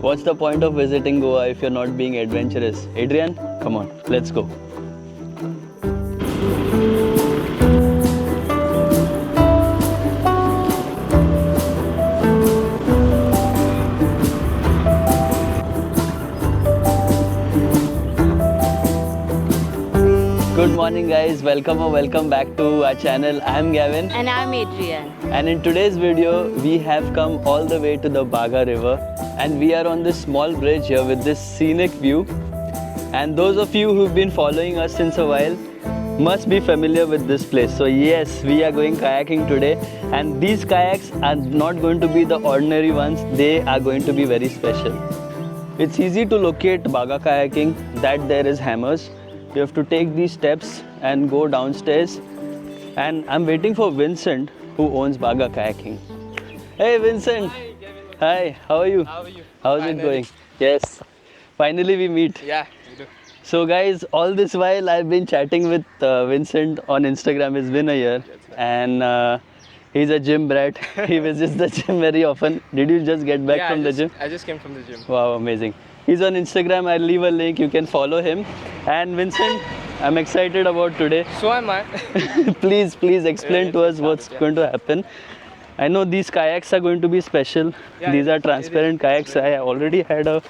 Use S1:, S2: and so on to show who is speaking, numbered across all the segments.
S1: What's the point of visiting Goa if you're not being adventurous? Adrian, come on, let's go. Good morning guys, welcome back to our channel. I'm Gavin.
S2: And I'm Adrian.
S1: And in today's video, we have come all the way to the Baga River and we are on this small bridge here with this scenic view. And those of you who've been following us since a while must be familiar with this place. So yes, we are going kayaking today and these kayaks are not going to be the ordinary ones, they are going to be very special. It's easy to locate Baga kayaking that there is hammers. You have to take these steps and go downstairs. And I'm waiting for Vincent, who owns Baga Kayaking. Hey Vincent!
S3: Hi, Gavin.
S1: Hi, how are you?
S3: How are you?
S1: How's it going? Yes, finally we meet.
S3: Yeah, we do.
S1: So guys, all this while I've been chatting with Vincent on Instagram. It's been a year. And he's a gym brat. He visits the gym very often. Did you just get back from the gym?
S3: I just came from the gym.
S1: Wow, amazing. He's on Instagram. I'll leave a link. You can follow him. And Vincent, I'm excited about today.
S3: So am I.
S1: please explain to us what's going to happen. I know these kayaks are going to be special.
S3: Yeah,
S1: These are transparent kayaks. I already had a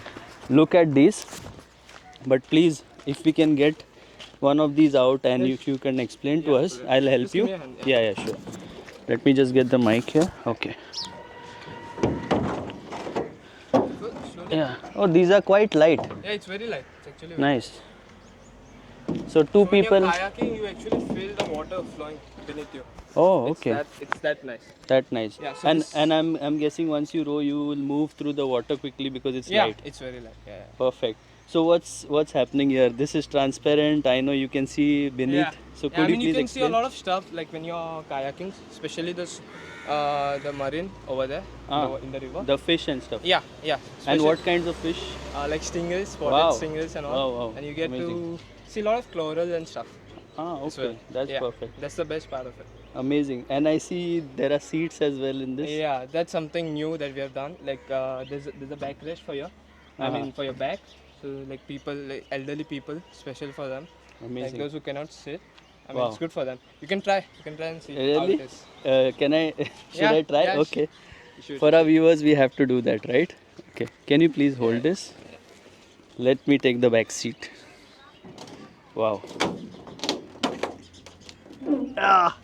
S1: look at these. But please, if we can get one of these out and if you can explain to us, I'll help
S3: Just
S1: you.
S3: give me a hand,
S1: Yeah, sure. Let me just get the mic here. Okay. Yeah. Oh, these are quite light.
S3: Yeah, it's very light. It's actually very
S1: Nice. So two
S3: When
S1: people.
S3: you're kayaking, you actually feel the water flowing beneath you.
S1: Oh, okay.
S3: It's that nice.
S1: That nice.
S3: Yeah, so
S1: and
S3: this-
S1: and I'm guessing once you row, you will move through the water quickly because it's
S3: Yeah,
S1: light.
S3: it's very light. Yeah.
S1: Perfect. So what's happening here? This is transparent. I know you can see beneath.
S3: Yeah.
S1: So
S3: Yeah,
S1: could
S3: I mean,
S1: you
S3: you
S1: please
S3: can see a
S1: explain?
S3: lot of stuff like when you're kayaking, especially this, the marine over there in the river.
S1: The fish and stuff.
S3: Yeah.
S1: And
S3: Especially,
S1: what kinds of fish?
S3: like stingrays, spotted
S1: Wow.
S3: stingrays and all.
S1: Wow.
S3: And you get
S1: Amazing.
S3: to see a lot of chloral and stuff.
S1: Ah,
S3: as
S1: okay.
S3: well.
S1: That's
S3: Yeah,
S1: perfect.
S3: That's the best part of it.
S1: Amazing. And I see there are seats as well in this.
S3: Yeah, that's something new that we have done. Like there's a backrest for you. I mean for your back. So like people, like elderly people, special for them. Like
S1: Amazing.
S3: those who cannot sit. I mean
S1: Wow.
S3: it's good for them. You can try and see how
S1: Really?
S3: it is.
S1: Can I? Should
S3: Yeah,
S1: I try?
S3: yeah,
S1: Okay.
S3: You should.
S1: For our viewers, we have to do that, right? Okay. Can you please hold this? Let me take the back seat. Wow. Ah.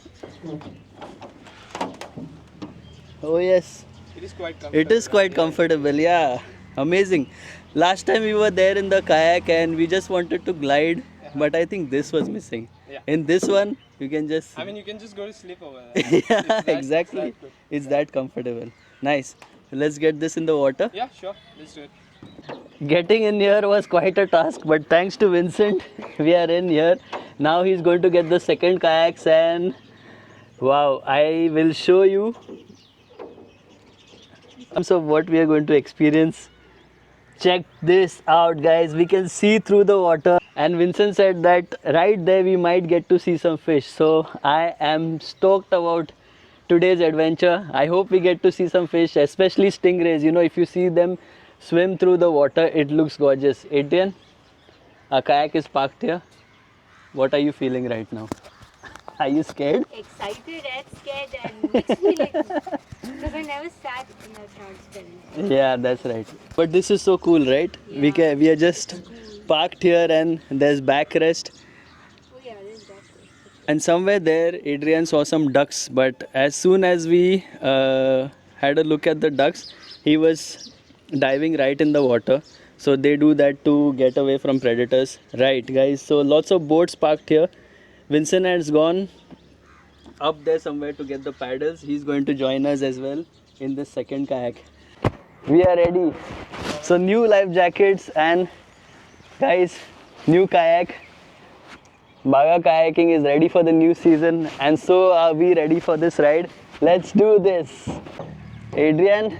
S1: Oh yes,
S3: It is quite comfortable.
S1: it is quite comfortable. Yeah, amazing. Last time we were there in the kayak and we just wanted to glide, but I think this was missing.
S3: Yeah.
S1: In this one, you can just.
S3: I mean you can just go to sleep over there.
S1: Yeah, exactly.
S3: good.
S1: It's that comfortable. Nice. Let's get this in the water.
S3: Yeah, sure. Let's do it.
S1: Getting in here was quite a task, but thanks to Vincent, we are in here. Now he's going to get the second kayaks and wow, I will show you of what we are going to experience. Check this out guys, we can see through the water and Vincent said that right there we might get to see some fish. So I am stoked about today's adventure. I hope we get to see some fish, especially stingrays. You know, if you see them swim through the water, it looks gorgeous. Adrian, a kayak is parked here. What are you feeling right now? Are you scared?
S2: Excited and scared and mixed feelings. Because I never sat in a transparent.
S1: Yeah, that's right. But this is so cool, right? We are just parked here and there's backrest.
S2: Oh yeah, there's that.
S1: And somewhere there, Adrian saw some ducks. But as soon as we had a look at the ducks, he was diving right in the water. So they do that to get away from predators. Right, guys. So lots of boats parked here. Vincent has gone up there somewhere to get the paddles. He's going to join us as well in this second kayak. We are ready. So new life jackets and guys, new kayak. Baga kayaking is ready for the new season and so are we ready for this ride. Let's do this. Adrian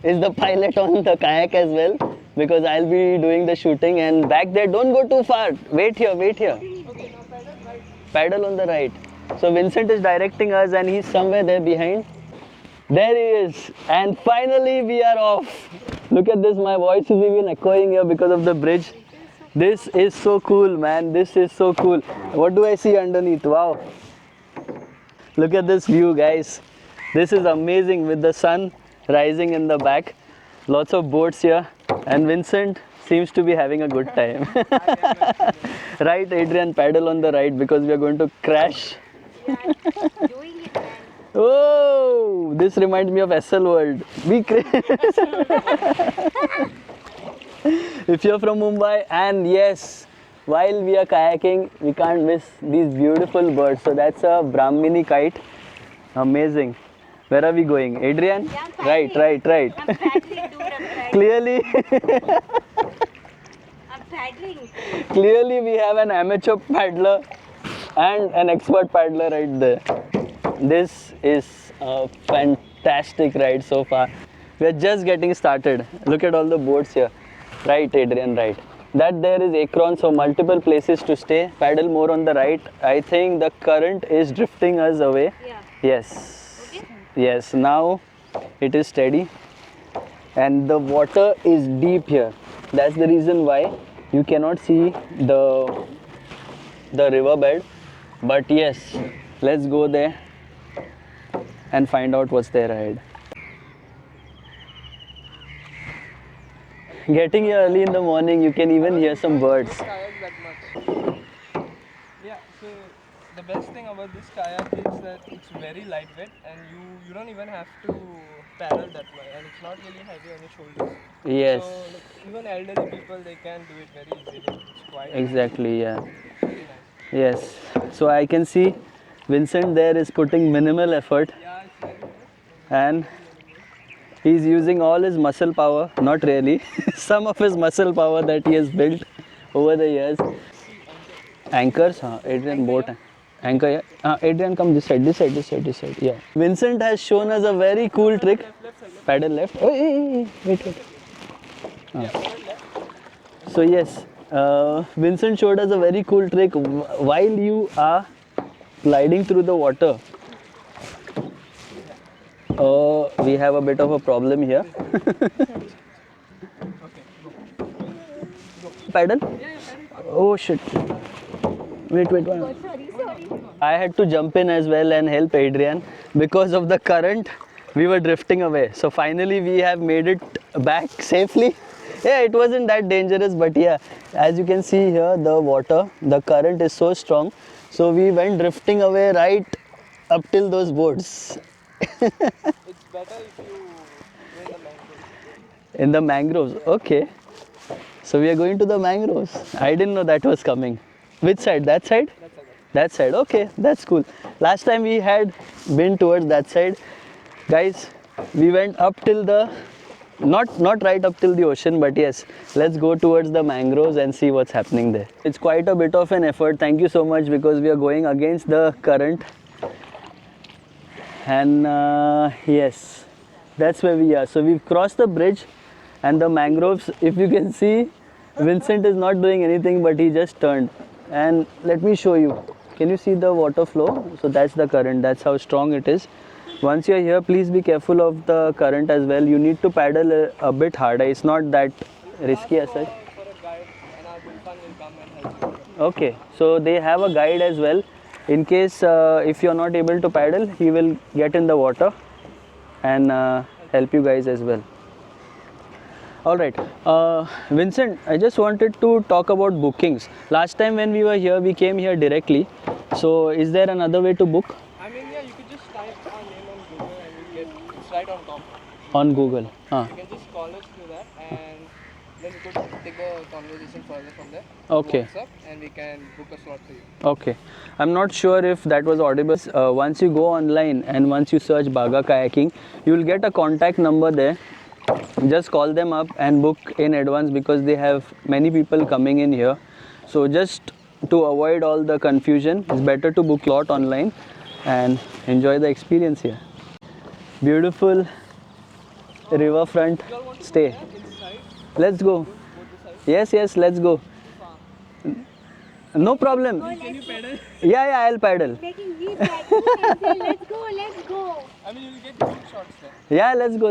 S1: is the pilot on the kayak as well because I'll be doing the shooting and back there, don't go too far. Wait here. Paddle on the right. So Vincent is directing us and he's somewhere there behind. There he is. And finally we are off. Look at this, my voice is even echoing here because of the bridge. This is so cool, man. This is so cool. What do I see underneath? Wow. Look at this view, guys. This is amazing with the sun rising in the back. Lots of boats here. And Vincent seems to be having a good time. Right, Adrian, paddle on the right because we are going to crash.
S2: Yeah, doing it, man.
S1: Oh, this reminds me of SL World. Be crazy. If you're from Mumbai, and yes, while we are kayaking, we can't miss these beautiful birds. So that's a Brahmini kite. Amazing. Where are we going? Adrian?
S2: Yeah, I'm
S1: Right.
S2: I'm paddling, dude. I'm paddling.
S1: Clearly,
S2: I'm paddling.
S1: clearly we have an amateur paddler and an expert paddler right there. This is a fantastic ride so far. We are just getting started. Look at all the boats here. Right, Adrian, right. That there is Akron, so multiple places to stay. Paddle more on the right. I think the current is drifting us away.
S2: Yeah.
S1: Yes.
S2: Okay.
S1: Yes, now it is steady. And the water is deep here. That's the reason why you cannot see the riverbed. But yes, let's go there and find out what's there ahead. Getting here early in the morning, you can even hear some birds.
S3: Kayak that much. Yeah, so the best thing about this kayak is that it's very lightweight and you don't even have to paddle that way, and it's not really heavy on your shoulders.
S1: Yes,
S3: So like, even elderly people, they can do it very easily. It's quite
S1: exactly, yeah.
S3: very nice.
S1: Yes, so I can see Vincent there is putting minimal effort
S3: Yeah, it's very nice.
S1: and he's using all his muscle power, not really, some of his muscle power that he has built over the years. Anchors, Adrian, boat. Anchor, yeah. Adrian, come this side, yeah. Vincent has shown us a very cool trick. Paddle left. Oh, wait. So yes, Vincent showed us a very cool trick while you are gliding through the water. We have a bit of a problem here. Paddle? Oh shit. Wait.
S2: Sorry.
S1: I had to jump in as well and help Adrian because of the current. We were drifting away. So finally we have made it back safely. Yeah, it wasn't that dangerous, but yeah, as you can see here, the current is so strong. So we went drifting away right up till those boats.
S3: It's better if you go in the mangroves.
S1: In the mangroves, okay. So we are going to the mangroves. I didn't know that was coming. Which side? That side?
S3: That's okay.
S1: That side, okay, that's cool. Last time we had been towards that side. Guys, we went up till the, not right up till the ocean, but yes, let's go towards the mangroves and see what's happening there. It's quite a bit of an effort. Thank you so much because we are going against the current. And yes, that's where we are. So we've crossed the bridge and the mangroves, if you can see, Vincent is not doing anything, but he just turned. And let me show you. Can you see the water flow? So that's the current, that's how strong it is. Once you're here, please be careful of the current as well. You need to paddle a bit harder. It's not that risky as such.
S3: For a guide, and our Gulfan will come and help you.
S1: Okay, so they have a guide as well. In case if you're not able to paddle, he will get in the water and help you guys as well. Alright, Vincent, I just wanted to talk about bookings. Last time when we were here, we came here directly. So is there another way to book?
S3: I mean, yeah, you could just type our name on Google and you get it's right on top.
S1: On Google.
S3: You can just call us through that, and then we could take a conversation further from there.
S1: Okay.
S3: WhatsApp, and we can book a slot for you.
S1: Okay. I'm not sure if that was audible. Once you go online and once you search Baga Kayaking, you will get a contact number there. Just call them up and book in advance because they have many people coming in here. So just to avoid all the confusion, it's better to book lot online and enjoy the experience here. Beautiful riverfront stay. Let's go. Yes, let's go. No problem.
S3: Can you pedal?
S1: Yeah, I'll paddle.
S2: Making me practice and say, let's go.
S3: I mean, you'll get good shots there.
S1: Yeah, let's go.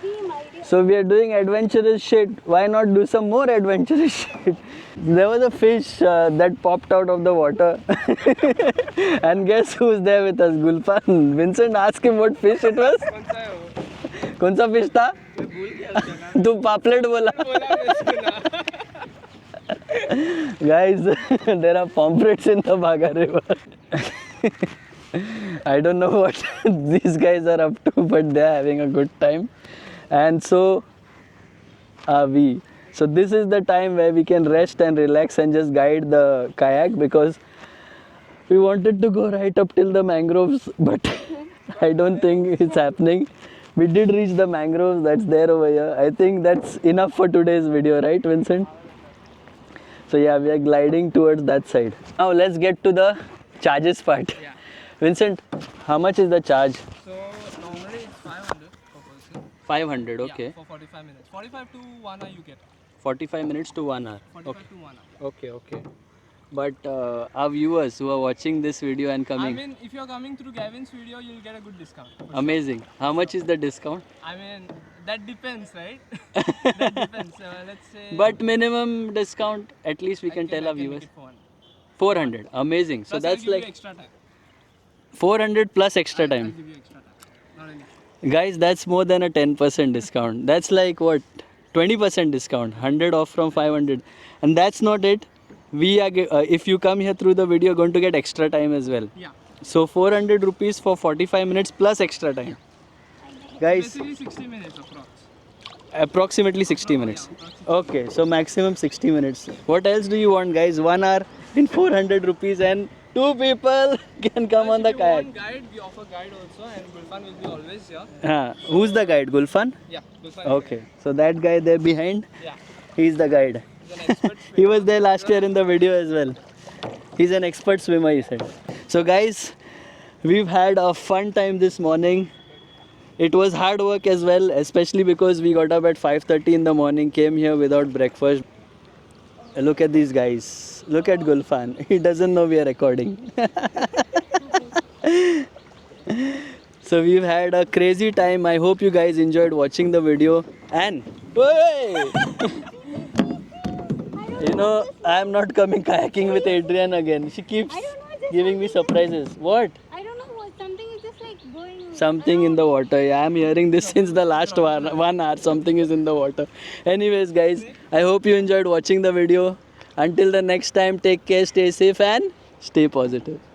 S2: We same idea.
S1: So we are doing adventurous shit. Why not do some more adventurous shit? There was a fish that popped out of the water. And guess who's there with us? Gulfan. Vincent, ask him what fish it was.
S3: कौन सा है वो?
S1: कौन सा fish था?
S3: मैं भूल गया उसका नाम।
S1: तू पापलेट बोला.
S3: बोला मैं सुना।
S1: Guys, there are pomfrets in the Bhaga river. I don't know what these guys are up to, but they are having a good time. And so are we. So this is the time where we can rest and relax and just guide the kayak, because we wanted to go right up till the mangroves, but I don't think it's happening. We did reach the mangroves that's there over here. I think that's enough for today's video, right, Vincent? So yeah, we are gliding towards that side. Now let's get to the charges part.
S3: Yeah.
S1: Vincent, how much is the charge?
S3: So normally it's 500 per person.
S1: 500, okay.
S3: Yeah, for 45 minutes. 45 to 1 hour you get.
S1: 45 minutes to 1 hour.
S3: 45
S1: Okay.
S3: to 1 hour.
S1: Okay, okay. But our viewers who are watching this video and
S3: I
S1: coming,
S3: mean, if you're coming through Gavin's video, you'll get a good discount. for sure.
S1: amazing. How much is the discount?
S3: I mean, that depends, right? That depends. Let's say.
S1: But minimum discount, at least we can tell our
S3: I can
S1: viewers.
S3: make it for 1.
S1: 400, amazing. So
S3: Plus, I'll
S1: that's
S3: give you
S1: like
S3: extra time.
S1: 400 plus extra
S3: I'll
S1: time.
S3: give you extra time. Not an issue.
S1: Guys, that's more than a 10% discount. That's like what? 20% discount. 100 off from 500. And that's not it. We are, if you come here through the video, you're going to get extra time as well.
S3: Yeah.
S1: So 400 rupees for 45 minutes plus extra time. Guys,
S3: Basically 60 minutes approx.
S1: approximately 60 minutes.
S3: Yeah, approximately.
S1: Okay, so maximum 60 minutes. What else do you want, guys? 1 hour in 400 rupees and 2 people can come on the
S3: If you
S1: kayak.
S3: want guide, we offer guide also, and Gulfan will be always here.
S1: Who's the guide? Gulfan?
S3: Yeah, Gulfan.
S1: Okay, so that guy there behind,
S3: Yeah,
S1: he's the guide.
S3: he's an expert.
S1: He was there last year in the video as well. He's an expert swimmer, he said. So guys, we've had a fun time this morning. It was hard work as well, especially because we got up at 5:30 in the morning, came here without breakfast. Look at these guys. Look at Gulfan. He doesn't know we are recording. So we've had a crazy time. I hope you guys enjoyed watching the video. And hey! You know, I'm not coming kayaking with Adrian again. She keeps
S2: I don't know, just
S1: giving me surprises. What?
S2: I don't know what, something is just like going.
S1: Something in the water. Yeah, I'm hearing this since the last 1 hour. Something is in the water. Anyways, guys, I hope you enjoyed watching the video. Until the next time, take care, stay safe, and stay positive.